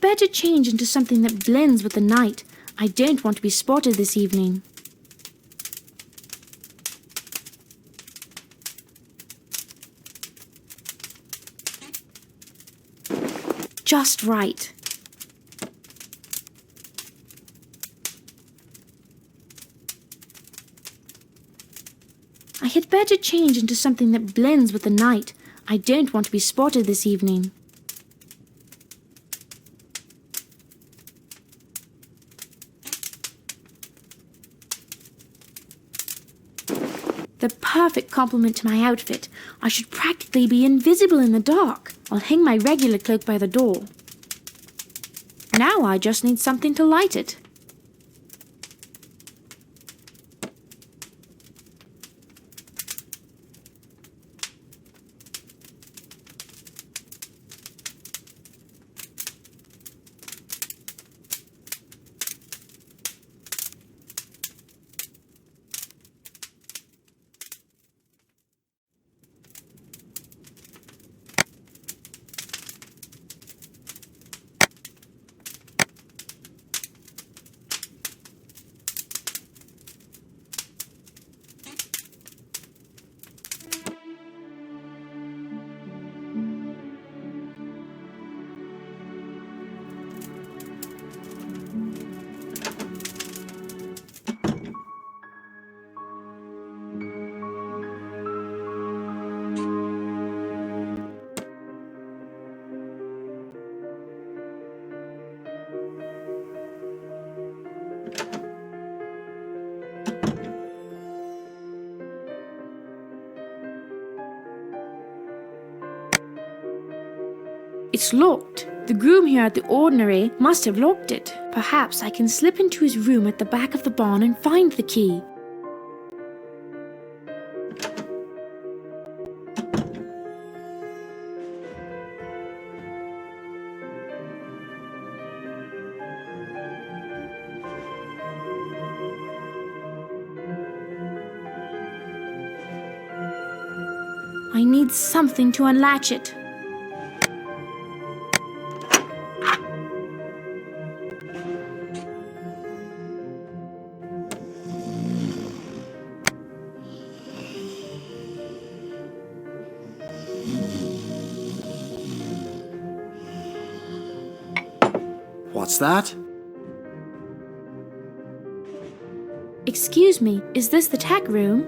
better change into something that blends with the night. I don't want to be spotted this evening. Just right. I had better change into something that blends with the night. I don't want to be spotted this evening. The perfect complement to my outfit. I should practically be invisible in the dark. I'll hang my regular cloak by the door. Now I just need something to light it. It's locked. The groom here at the ordinary must have locked it. Perhaps I can slip into his room at the back of the barn and find the key. I need something to unlatch it. What's that? Excuse me, is this the tack room?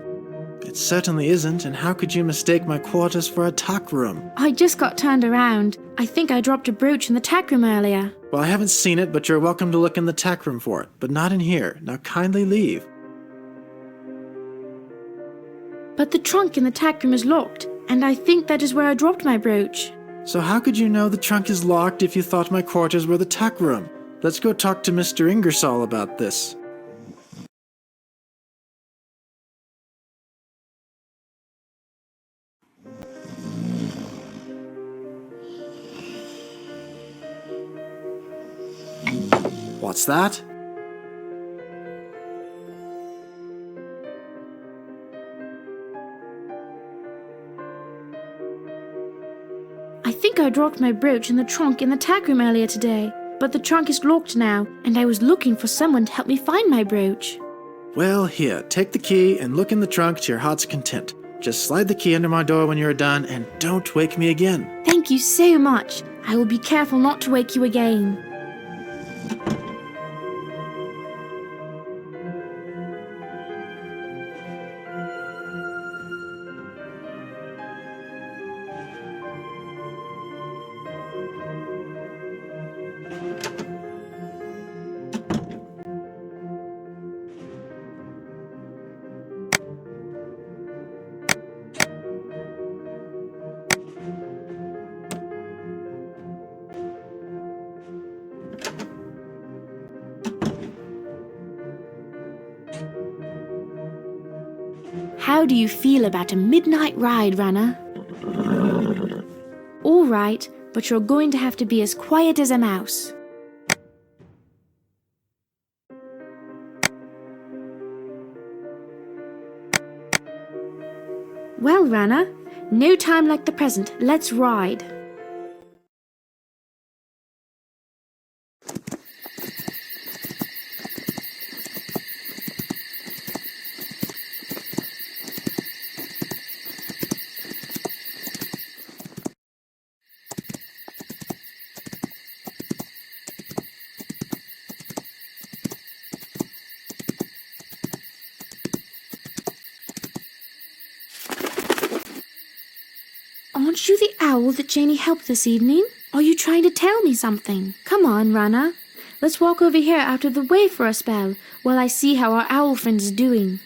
It certainly isn't, and how could you mistake my quarters for a tack room? I just got turned around. I think I dropped a brooch in the tack room earlier. Well, I haven't seen it, but you're welcome to look in the tack room for it, but not in here. Now kindly leave. But the trunk in the tack room is locked, and I think that is where I dropped my brooch. So how could you know the trunk is locked if you thought my quarters were the tack room? Let's go talk to Mr. Ingersoll about this. What's that? I think I dropped my brooch in the trunk in the tack room earlier today, but the trunk is locked now, and I was looking for someone to help me find my brooch. Well, here, take the key and look in the trunk to your heart's content. Just slide the key under my door when you're done, and don't wake me again. Thank you so much. I will be careful not to wake you again. How do you feel about a midnight ride, runner? All right, but you're going to have to be as quiet as a mouse. Well, runner, no time like the present. Let's ride. Aren't you the owl that Janie helped this evening? Are you trying to tell me something? Come on, Rana. Let's walk over here out of the way for a spell while I see how our owl friend is doing.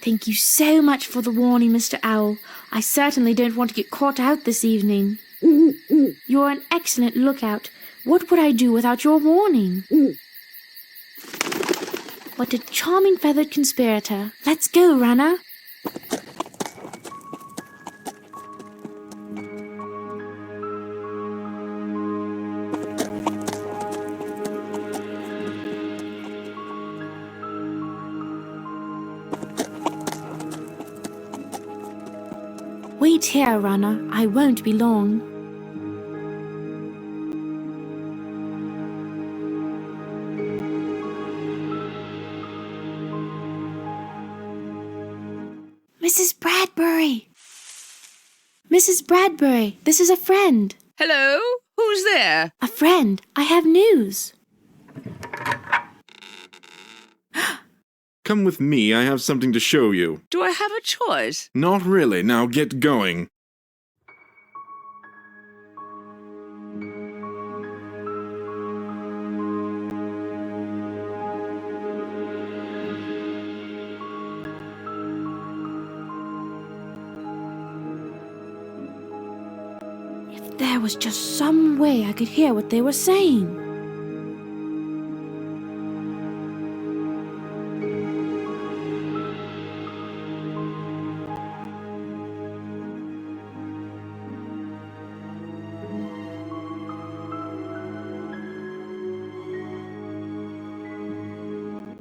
Thank you so much for the warning, Mr. Owl. I certainly don't want to get caught out this evening. You're an excellent lookout. What would I do without your warning? What a charming feathered conspirator. Let's go, Rana. Wait here, Rana. I won't be long. Mrs. Bradbury! Mrs. Bradbury, this is a friend. Hello? Who's there? A friend. I have news. Come with me, I have something to show you. Do I have a choice? Not really, now get going. If there was just some way I could hear what they were saying.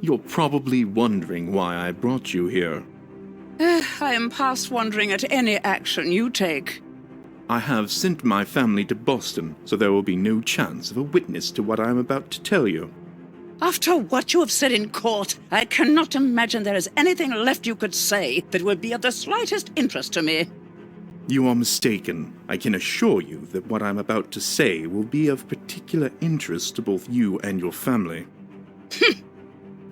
You're probably wondering why I brought you here. I am past wondering at any action you take. I have sent my family to Boston, so there will be no chance of a witness to what I am about to tell you. After what you have said in court, I cannot imagine there is anything left you could say that would be of the slightest interest to me. You are mistaken. I can assure you that what I'm about to say will be of particular interest to both you and your family.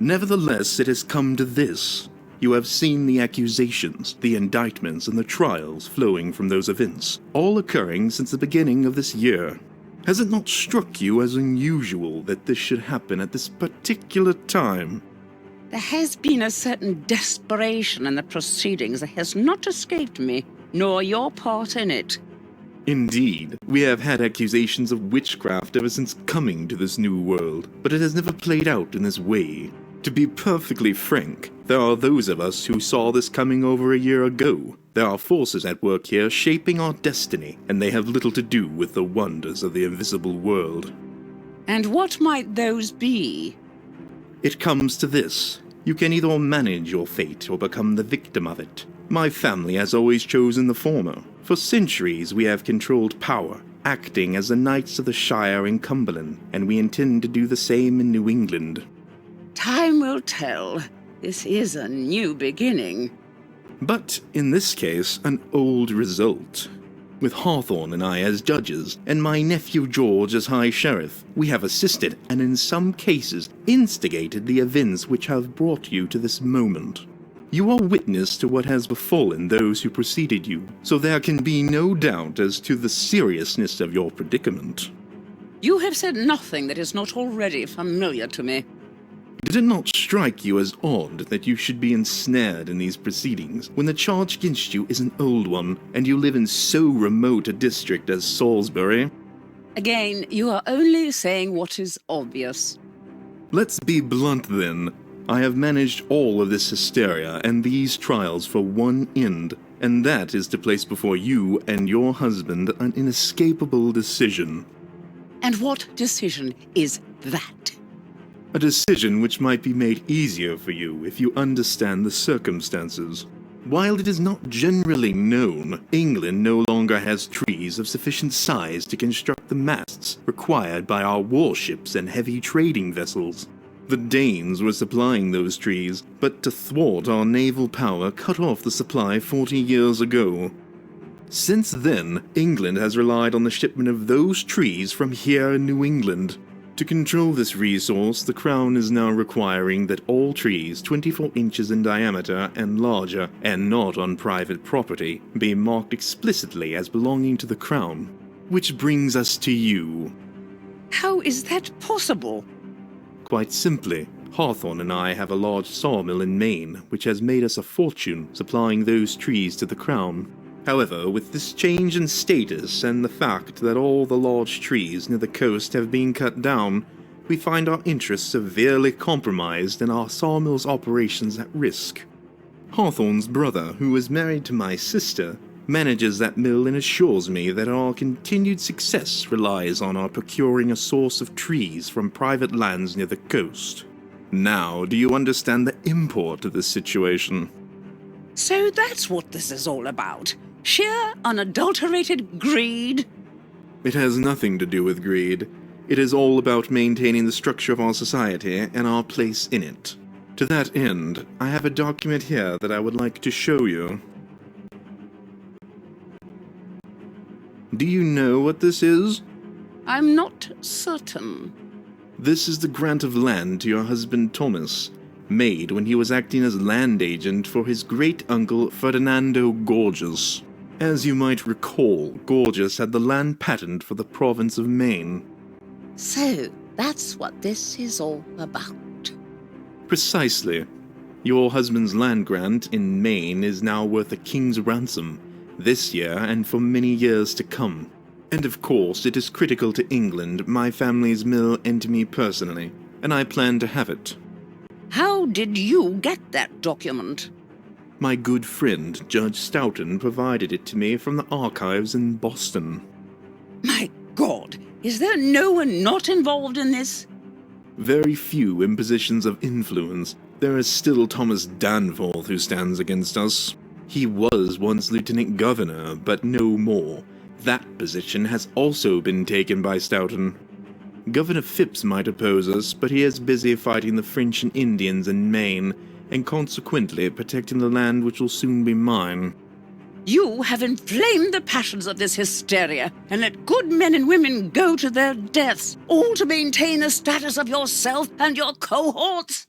Nevertheless, it has come to this. You have seen the accusations, the indictments, and the trials flowing from those events, all occurring since the beginning of this year. Has it not struck you as unusual that this should happen at this particular time? There has been a certain desperation in the proceedings that has not escaped me, nor your part in it. Indeed, we have had accusations of witchcraft ever since coming to this new world, but it has never played out in this way. To be perfectly frank, there are those of us who saw this coming over a year ago. There are forces at work here shaping our destiny, and they have little to do with the wonders of the invisible world. And what might those be? It comes to this. You can either manage your fate or become the victim of it. My family has always chosen the former. For centuries we have controlled power, acting as the Knights of the Shire in Cumberland, and we intend to do the same in New England. Time will tell. This is a new beginning. But, in this case, an old result. With Hawthorne and I as judges, and my nephew George as High Sheriff, we have assisted, and in some cases, instigated the events which have brought you to this moment. You are witness to what has befallen those who preceded you, so there can be no doubt as to the seriousness of your predicament. You have said nothing that is not already familiar to me. Did it not strike you as odd that you should be ensnared in these proceedings when the charge against you is an old one, and you live in so remote a district as Salisbury? Again, you are only saying what is obvious. Let's be blunt then. I have managed all of this hysteria and these trials for one end, and that is to place before you and your husband an inescapable decision. And what decision is that? A decision which might be made easier for you if you understand the circumstances. While it is not generally known, England no longer has trees of sufficient size to construct the masts required by our warships and heavy trading vessels. The Danes were supplying those trees, but to thwart our naval power cut off the supply 40 years ago. Since then, England has relied on the shipment of those trees from here in New England. To control this resource, the Crown is now requiring that all trees 24 inches in diameter and larger, and not on private property, be marked explicitly as belonging to the Crown. Which brings us to you. How is that possible? Quite simply, Hawthorne and I have a large sawmill in Maine, which has made us a fortune supplying those trees to the Crown. However, with this change in status and the fact that all the large trees near the coast have been cut down, we find our interests severely compromised and our sawmill's operations at risk. Hawthorne's brother, who is married to my sister, manages that mill and assures me that our continued success relies on our procuring a source of trees from private lands near the coast. Now, do you understand the import of this situation? So that's what this is all about. Sheer, unadulterated greed? It has nothing to do with greed. It is all about maintaining the structure of our society and our place in it. To that end, I have a document here that I would like to show you. Do you know what this is? I'm not certain. This is the grant of land to your husband Thomas, made when he was acting as land agent for his great-uncle Ferdinando Gorges. As you might recall, Gorges had the land patent for the province of Maine. So, that's what this is all about. Precisely. Your husband's land grant in Maine is now worth a king's ransom, this year and for many years to come. And of course, it is critical to England, my family's mill, and to me personally, and I plan to have it. How did you get that document? My good friend, Judge Stoughton, provided it to me from the archives in Boston. My God, is there no one not involved in this? Very few in positions of influence. There is still Thomas Danforth who stands against us. He was once lieutenant governor, but no more. That position has also been taken by Stoughton. Governor Phipps might oppose us, but he is busy fighting the French and Indians in Maine, and consequently protecting the land which will soon be mine. You have inflamed the passions of this hysteria, and let good men and women go to their deaths, all to maintain the status of yourself and your cohorts.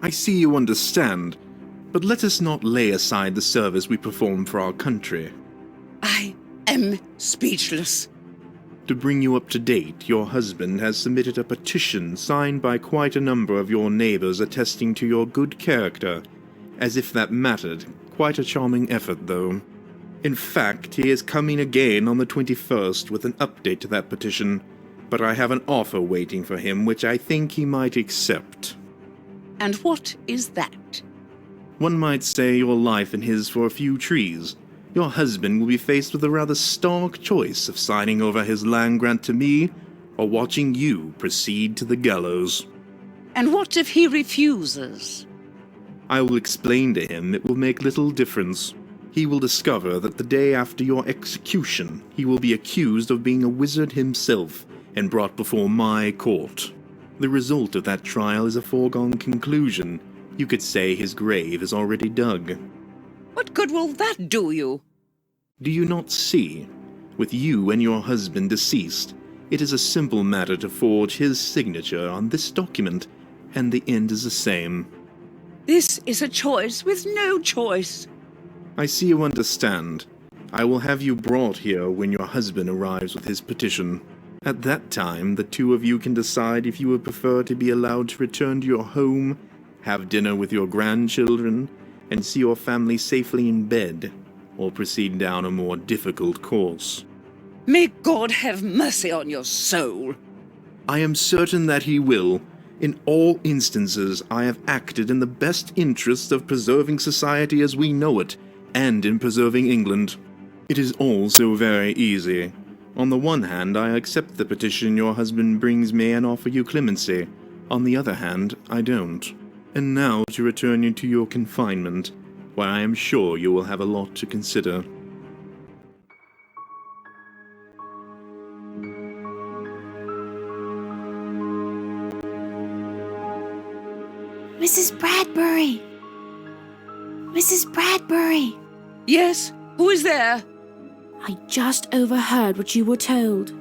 I see you understand, but let us not lay aside the service we perform for our country. I am speechless. To bring you up to date, your husband has submitted a petition signed by quite a number of your neighbors attesting to your good character. As if that mattered. Quite a charming effort, though. In fact, he is coming again on the 21st with an update to that petition, but I have an offer waiting for him which I think he might accept. And what is that? One might say your life and his for a few trees. Your husband will be faced with a rather stark choice of signing over his land grant to me, or watching you proceed to the gallows. And what if he refuses? I will explain to him it will make little difference. He will discover that the day after your execution, he will be accused of being a wizard himself and brought before my court. The result of that trial is a foregone conclusion. You could say his grave is already dug. What good will that do you? Do you not see? With you and your husband deceased, it is a simple matter to forge his signature on this document, and the end is the same. This is a choice with no choice. I see you understand. I will have you brought here when your husband arrives with his petition. At that time, the two of you can decide if you would prefer to be allowed to return to your home, have dinner with your grandchildren, and see your family safely in bed, or proceed down a more difficult course. May God have mercy on your soul. I am certain that he will. In all instances, I have acted in the best interests of preserving society as we know it, and in preserving England. It is all so very easy. On the one hand, I accept the petition your husband brings me and offer you clemency. On the other hand, I don't. And now to return you to your confinement, where I am sure you will have a lot to consider. Mrs. Bradbury! Mrs. Bradbury! Yes, who is there? I just overheard what you were told.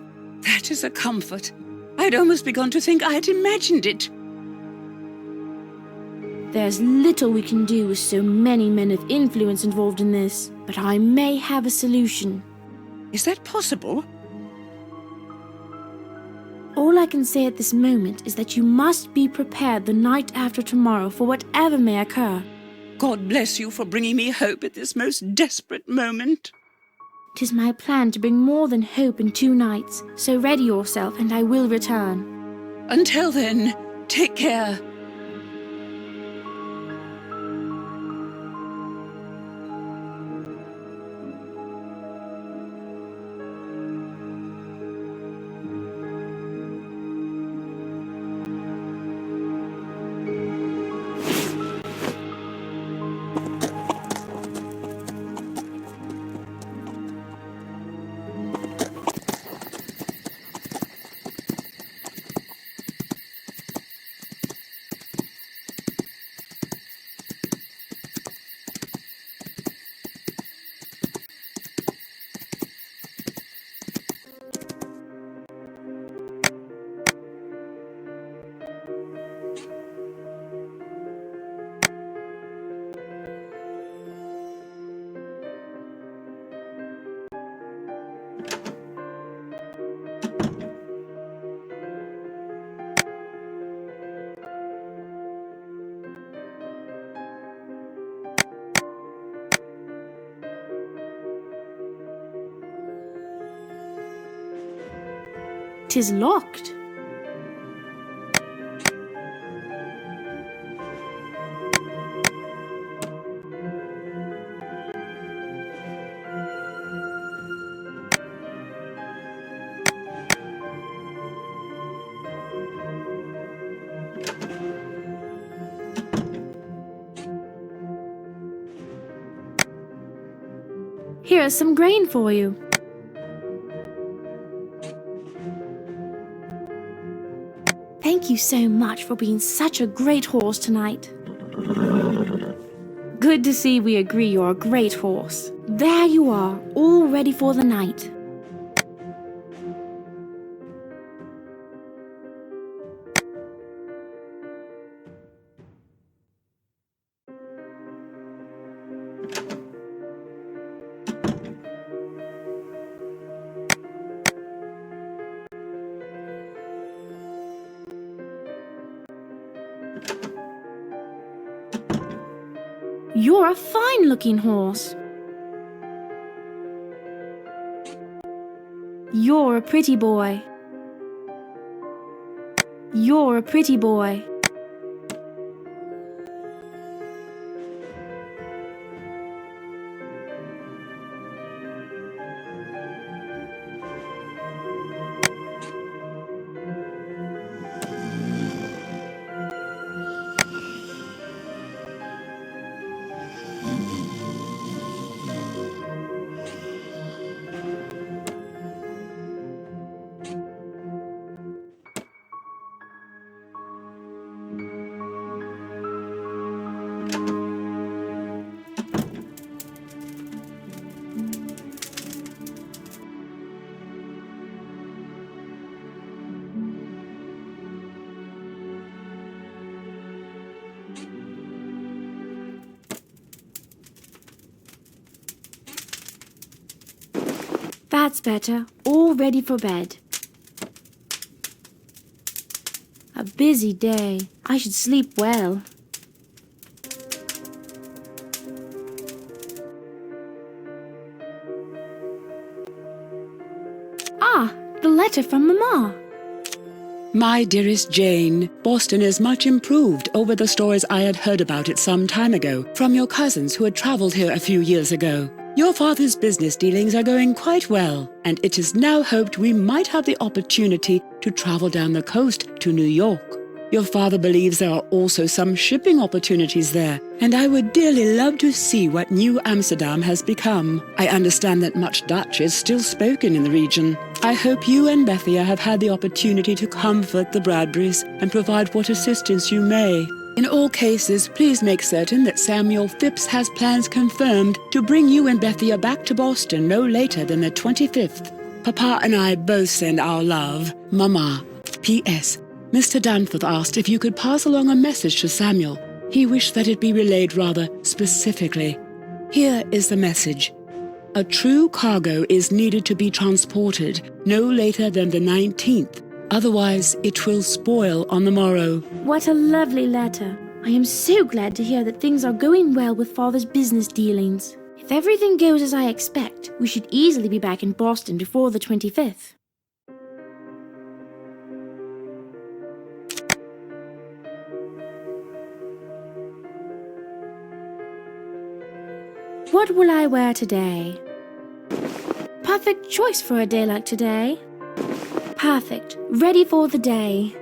That is a comfort. I'd almost begun to think I had imagined it. There's little we can do with so many men of influence involved in this, but I may have a solution. Is that possible? All I can say at this moment is that you must be prepared the night after tomorrow for whatever may occur. God bless you for bringing me hope at this most desperate moment. 'Tis my plan to bring more than hope in 2 nights, so ready yourself and I will return. Until then, take care. "'Tis locked." Here is some grain for you. Thank you so much for being such a great horse tonight. Good to see we agree you're a great horse. There you are, all ready for the night. You're a fine-looking horse. You're a pretty boy. You're a pretty boy. That's better. All ready for bed. A busy day. I should sleep well. Ah, the letter from Mamma. My dearest Jane, Boston is much improved over the stories I had heard about it some time ago from your cousins who had traveled here a few years ago. Your father's business dealings are going quite well, and it is now hoped we might have the opportunity to travel down the coast to New York. Your father believes there are also some shipping opportunities there, and I would dearly love to see what New Amsterdam has become. I understand that much Dutch is still spoken in the region. I hope you and Bethia have had the opportunity to comfort the Bradburys and provide what assistance you may. In all cases, please make certain that Samuel Phipps has plans confirmed to bring you and Bethia back to Boston no later than the 25th. Papa and I both send our love. Mama. P.S. Mr. Danforth asked if you could pass along a message to Samuel. He wished that it be relayed rather specifically. Here is the message. A true cargo is needed to be transported no later than the 19th. Otherwise, it will spoil on the morrow. What a lovely letter. I am so glad to hear that things are going well with Father's business dealings. If everything goes as I expect, we should easily be back in Boston before the 25th. What will I wear today? Perfect choice for a day like today. Perfect. Ready for the day.